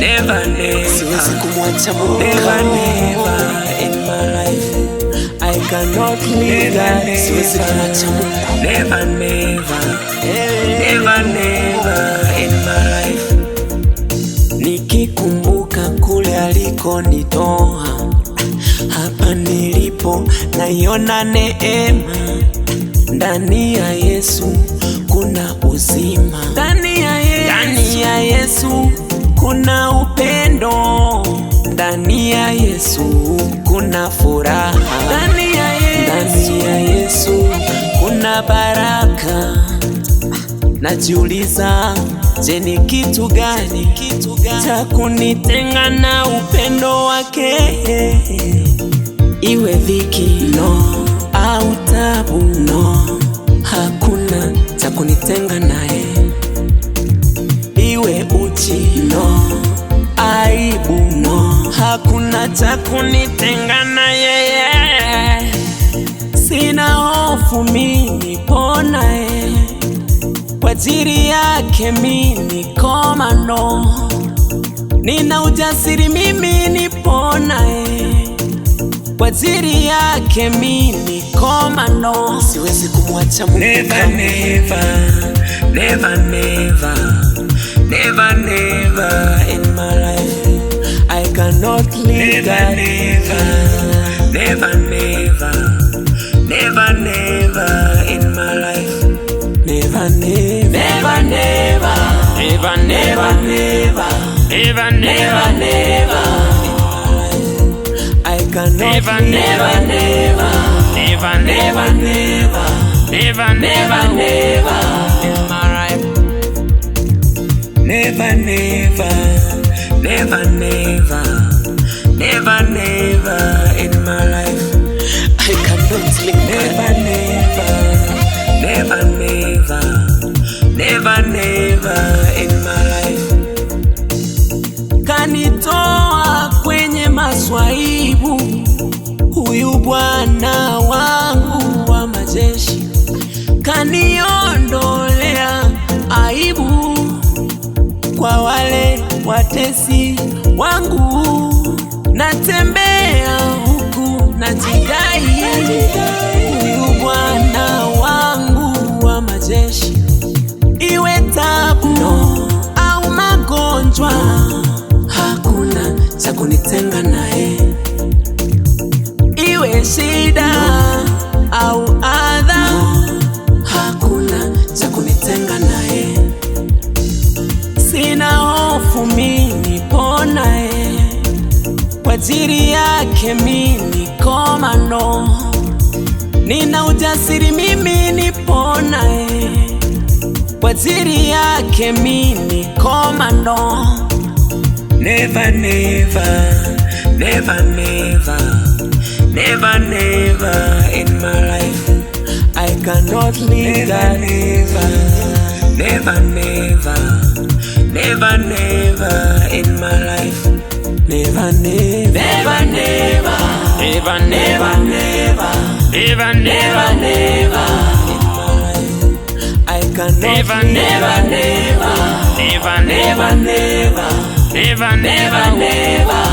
never, never. Siwezi kumwacha Mungu. Never, never in my life. I cannot live that. Siwezi kumwacha Mungu. Never, never. Never, never in my life. Nikikumbuka kule alikonitoa, hapa nilipo naiona neema. Ndani ya Yesu kuna uzima, ndani ya Yesu kuna upendo, ndani ya Yesu kuna furaha, ndani ya Yesu kuna baraka. Najiuliza, je, ni kitu gani cha kunitenga na upendo wake? Iwe dhiki no au tabu no, hakuna cha kunitenga naye. Iwe uchi no, aibu no, hakuna cha kunitenga naye. Sina hofu mimi ponaye, kwa ajili yake mimi komando. Nina ujasiri mimi niponaye, kwa ajili yake mimi komando. Siwezi kumwacha Mungu. Never, never, never, never, never, never in my life. I cannot live that. Never, never, never, never in my life. Never, never, never, never, never, never, never, never, never. I cannot never, never, never, never, never, never, never, never, never in my life. Never, never, never, never, never, never in my life. I cannot live. Never, never, never, never, never, never in my life. Kanitoa kwenye maswaibu, huyu Bwana wangu wa majeshi. Kaniondolea aibu kwa wale watesi wangu. Natembea huku najidai, huyu Bwana wangu wa majeshi. Iwe tabu no au magonjwa, hakuna cha kunitenga naye. Iwe shida au adha, hakuna cha kunitenga naye. Sina hofu mimi ponaye, kwa ajili yake mimi komando. Nina ujasiri mimi niponaye, kwa ajili yake mimi komando. Never, never, never, never, never, never in my life. I cannot live that. Never, never, never, never in my life. Never, never, never, never, never, never, never, never, never in my life. I cannot never, never, never, never, never, never, never, never, never.